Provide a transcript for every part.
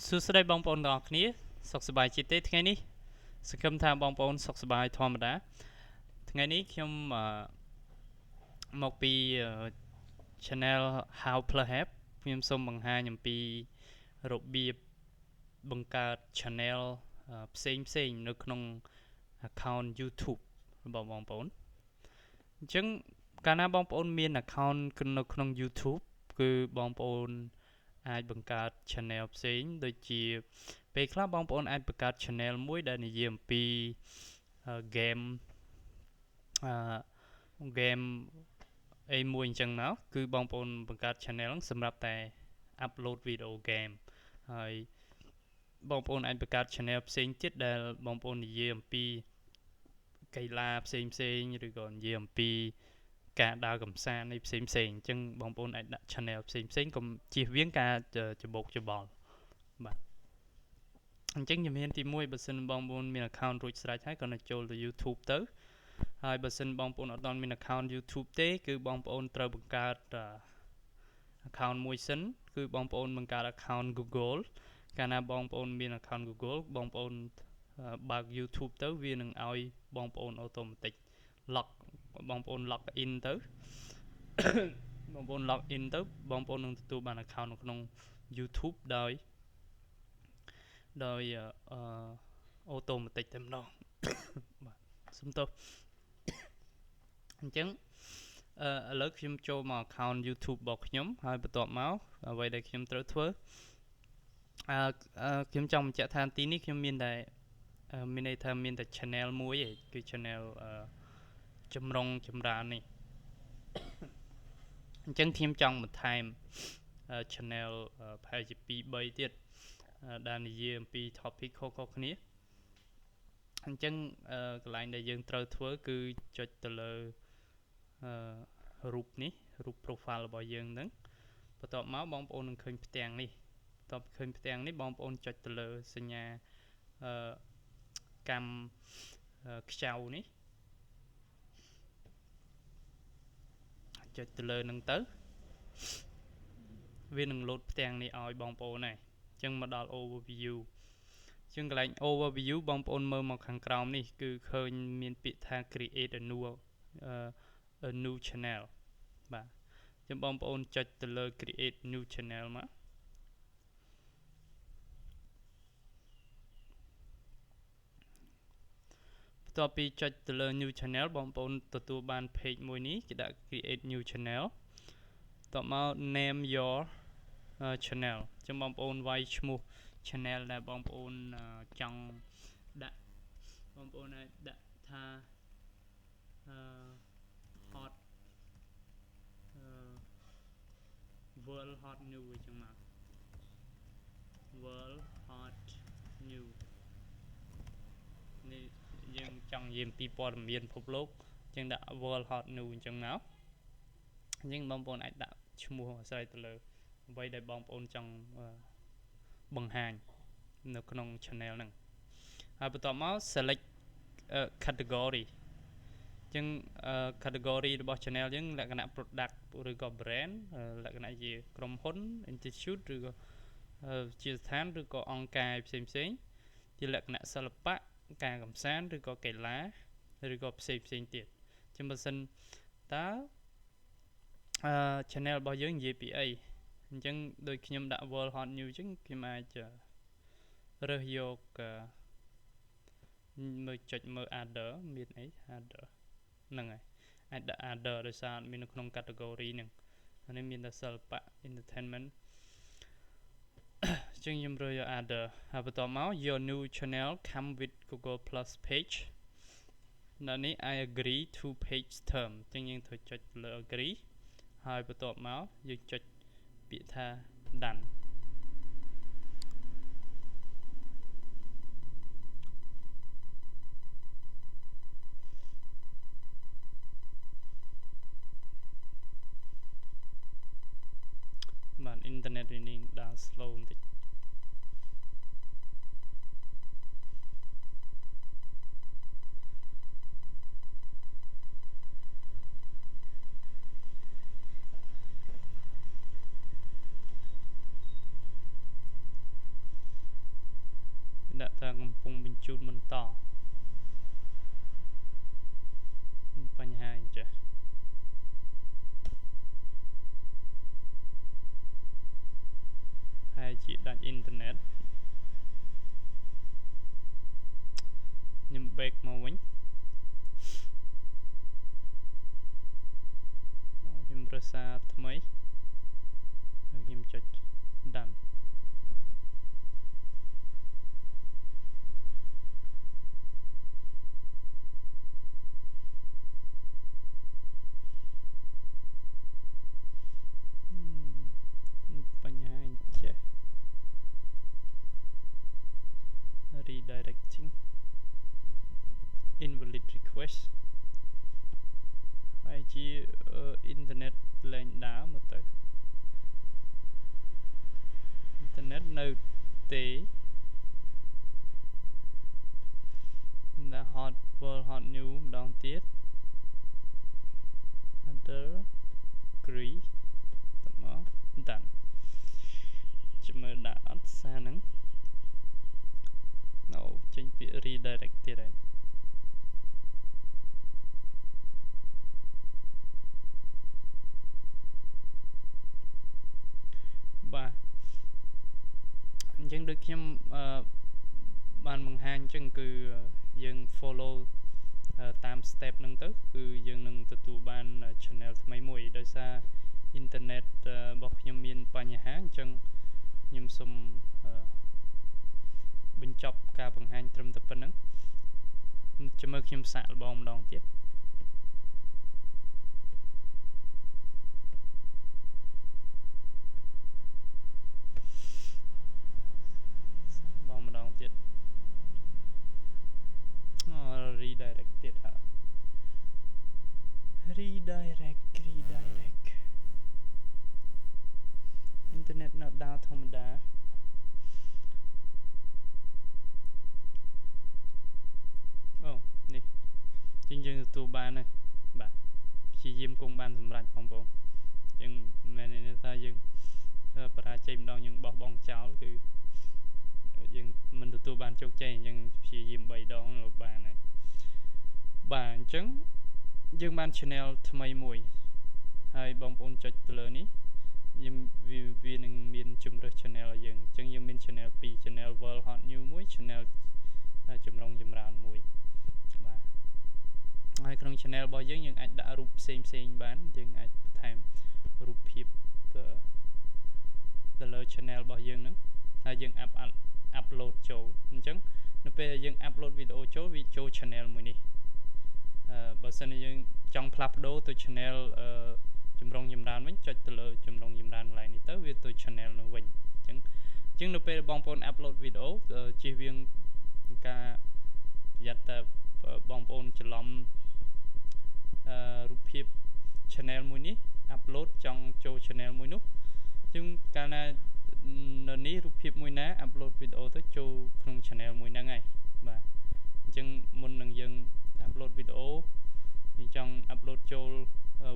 សួស្តីបងប្អូនទាំងអស់គ្នាសុខសប្បាយជាទេថ្ងៃនេះសង្ឃឹមថាបងប្អូនសុខសប្បាយធម្មតាថ្ងៃនេះខ្ញុំមកពី channel How Plus App ខ្ញុំសូមបង្ហាញអំពីរបៀបបង្កើត channel ផ្សេងនៅក្នុង account YouTube របស់បងប្អូនអញ្ចឹងកាលណាបងប្អូនមាន account នៅក្នុង YouTube គឺបងប្អូនអាចបង្កើត channel ផ្សេងដូចជាពេលខ្លះបងប្អូនអាចបង្កើត channel មួយដែលនិយាយអំពី game អីមួយអញ្ចឹងមកគឺបងប្អូនបង្កើត channel សម្រាប់តែ upload video game ហើយបងប្អូនអាចបង្កើត channel ផ្សេងទៀតដែលបងប្អូននិយាយអំពីកីឡាផ្សេងឬក៏និយាយអំពីការដើរកម្សាន្តនៃផ្សេងអញ្ចឹងបងប្អូនអាចដាក់ channel ផ្សេងកុំជៀសវាងការច្បោកច្បល់បាទអញ្ចឹងជំហានទី1បើសិនបងប្អូនមាន account រួចស្រេចហើយក៏នឹងចូលទៅ YouTube ទៅហើយបើសិនបងប្អូនអត់មាន account YouTube ទេគឺបងប្អូនត្រូវបង្កើត account មួយសិនគឺបងប្អូនបង្កើត account Google កាលណាបងប្អូនមាន account Google បងប្អូនបើក YouTube ទៅវានឹងឲ្យបងប្អូន automatic lock បងប្អូន log in ទៅ បងប្អូន log in ទៅបងប្អូននឹងទទួលបាន account នៅក្នុង YouTube ដោយautomatic តែម្ដងបាទសុំទោសអញ្ចឹងឥឡូវខ្ញុំចូលមក account YouTube របស់ខ្ញុំហើយបន្ទាប់មកអ្វីដែលខ្ញុំត្រូវធ្វើខ្ញុំចង់បញ្ជាក់ថាទីនេះខ្ញុំមានតែមានន័យថាមានតែ channel មួយឯងគឺ channel ចម្រុងចម្រើននេះអញ្ចឹងខ្ញុំចង់បន្ថែម channel ប្រហែលជា 2-3 ទៀតដែលនិយាយអំពី topic ខុសៗគ្នាអញ្ចឹងកន្លែងដែលយើងត្រូវធ្វើគឺចុចទៅលើរូបនេះរូប profile របស់យើងហ្នឹងបន្ទាប់មកបងប្អូននឹងឃើញផ្ទាំងនេះបន្ទាប់ឃើញផ្ទាំងនេះបងប្អូនចុចទៅលើសញ្ញាកម្មខ្ចៅនេះចុចទៅលើនឹងទៅវានឹងលោតផ្ទាំងនេះឲ្យបងប្អូនហើយអញ្ចឹងមកដល់ overview ជាងកន្លែង overview បងប្អូនមើលមកខាងក្រោមនេះគឺឃើញមានពាក្យថា create a new channel បាទចឹងបងប្អូនចុចទៅលើ create new channel មកបន្ទាប់ពីចុចទៅលើ new channel បងប្អូនទទួលបាន page មួយនេះគេដាក់ create new channel បន្ទាប់មក name your channel ចឹងបងប្អូនវាយឈ្មោះ channel ដែលបងប្អូនចង់ដាក់បងប្អូនអាចដាក់ថា hot world hot new អញ្ចឹងមក world hot new នេះយើងចង់និយាយពីព័ត៌មានពិភពលោកអញ្ចឹងដាក់ world hot new អញ្ចឹងមកអញ្ចឹងបងប្អូនអាចដាក់ឈ្មោះអាស្រ័យទៅលើអ្វីដែលបងប្អូនចង់បង្ហាញនៅក្នុង channel ហ្នឹងហើយបន្ទាប់មក select category អញ្ចឹង category របស់ channel យើងលក្ខណៈ product ឬក៏ brand លក្ខណៈជាក្រុមហ៊ុន institute ឬក៏ជាស្ថានឬក៏អង្គការផ្សេងជាលក្ខណៈសិល្បៈការកម្សាន្តឬក៏កីឡាឬក៏ផ្សេងទៀតចឹងបើសិនតើchannel របស់យើងនិយាយពីអីអញ្ចឹងដូចខ្ញុំដាក់ World Hot News អញ្ចឹងខ្ញុំអាចរើសយកមើលចុចមើល other មានអី other ហ្នឹងហើយអាចដាក់ other ដោយសារមាននៅក្នុង category ហ្នឹងនេះមានតែសិល្បៈ entertainment ចឹងខ្ញុំរើសយក other ហើយបន្ទាប់មក your new channel come with Google Plus page នៅនេះ I agree to page term ចឹងយើងត្រូវចុចលើ agree ហើយបន្ទាប់មកយើងចុចពាក្យថា done បាទ internet វានឹងដើរ slow បន្តិច កំពុងបញ្ជូនបន្តបញ្ហាអញ្ចឹងហើយជាដាច់អ៊ីនធឺណិតខ្ញុំ back មកវិញខ្ញុំរើសសារថ្មីហើយខ្ញុំចុច done បញ្ហាអញ្ចេះ redirecting invalid request ហើយជាអ៊ីនធឺណិតលែងដើរមកទៅអ៊ីនធឺណិតនៅទេដាក់ hot world hot new ម្ដងទៀត other agree តមក done ចាំមើលដាក់អត់សារហ្នឹងនៅចេញពាក្យ redirect ទៀតហើយបាទអញ្ចឹងដូចខ្ញុំបានបង្ហាញអញ្ចឹងគឺយើង follow តាម step ហ្នឹងទៅគឺយើងនឹងទទួលបាន channel ថ្មីមួយដោយសារអ៊ីនធឺណិតរបស់ខ្ញុំមានបញ្ហាអញ្ចឹងខ្ញុំសូមបញ្ចប់ការបង្ហាញត្រឹមតែប៉ុណ្្នឹងចាំមើលខ្ញុំសាកល្បងម្ដងទៀតបងម្ដងទៀត redirect ទៀតហ่า redirect អ៊ីនធឺណិតនៅដើរធម្មតាអូនេះជាងយើងទទួលបានហើយបាទព្យាយាមគង់បានសម្រាប់បងប្អូនអញ្ចឹងមិនមែនថាយើងបរាជ័យម្ដងយើងបោះបង់ចោលគឺយើងមិនទទួលបានជោគជ័យអញ្ចឹងព្យាយាម3ដងបានហើយបាទអញ្ចឹងយើងបាន channel ថ្មីមួយហើយបងប្អូនចុចទៅលើនេះវានឹងមានជំរើស channel ឲ្យយើងអញ្ចឹងយើងមាន channel 2 channel world hot new មួយ channel ចម្រុងចម្រើនមួយបាទហើយក្នុង channel របស់យើងអាចដាក់រូបផ្សេងបានយើងអាចបន្ថែមរូបភាពទៅលើ channel របស់យើងហ្នឹងហើយយើងupload ចូលអញ្ចឹងនៅពេលយើង upload វីដេអូចូលវាចូល channel មួយនេះបើសិនជាយើងចង់ផ្លាស់ប្ដូរទៅ channel ចម្រុងចម្រើនវិញចុចទៅលើចម្រុងចម្រើនកន្លែងនេះទៅវាទៅ channel នោះវិញអញ្ចឹងនៅពេលបងប្អូន upload វីដេអូជៀសវាងការប្រយ័ត្នតែបងប្អូនច្រឡំរូបភាព channel មួយនេះ upload ចង់ចូល channel មួយនោះអញ្ចឹងកាលណានៅនេះរូបភាពមួយណា upload វីដេអូទៅចូលក្នុង channel មួយហ្នឹងហើយបាទអញ្ចឹងមុននឹងយើង upload វីដេអូយើងចង់ upload ចូល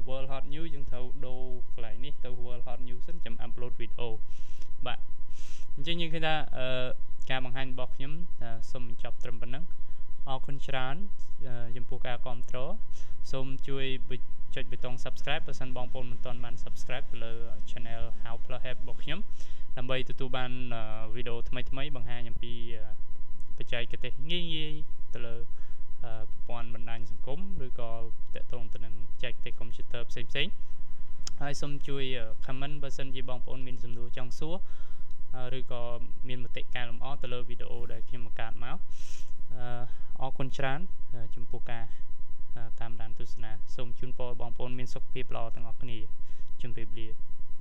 World Hot New យើងត្រូវដូរកន្លែងនេះទៅ World Hot New សិនចាំ upload វីដេអូបាទអញ្ចឹងយើងឃើញថាការបង្ហាញរបស់ខ្ញុំសូមបញ្ចប់ត្រឹមប៉ុណ្ណឹងអរគុណច្រើនចំពោះការគាំទ្រសូមជួយចុចប៊ូតុង Subscribe បើសិនបងប្អូនមិនទាន់បាន Subscribe ទៅលើ Channel How Plus Help របស់ខ្ញុំដើម្បីទទួលបានវីដេអូថ្មីៗបង្ហាញអំពីបច្ចេកទេសងាយៗទៅលើប្រព័ន្ធបណ្ដាញសង្គមឬក៏តាក់ទងទៅនឹងបច្ចេកទេសកុំព្យូទ័រផ្សេងៗហើយសូមជួយ comment បើសិនជាបងប្អូនមានសំណួរចង់សួរឬក៏មានមតិកែលម្អទៅលើវីដេអូដែលខ្ញុំបង្កើតមកអរគុណច្រើនចំពោះការតាមដានទស្សនាសូមជូនពរបងប្អូនមានសុខភាពល្អទាំងអស់គ្នាជម្រាបលា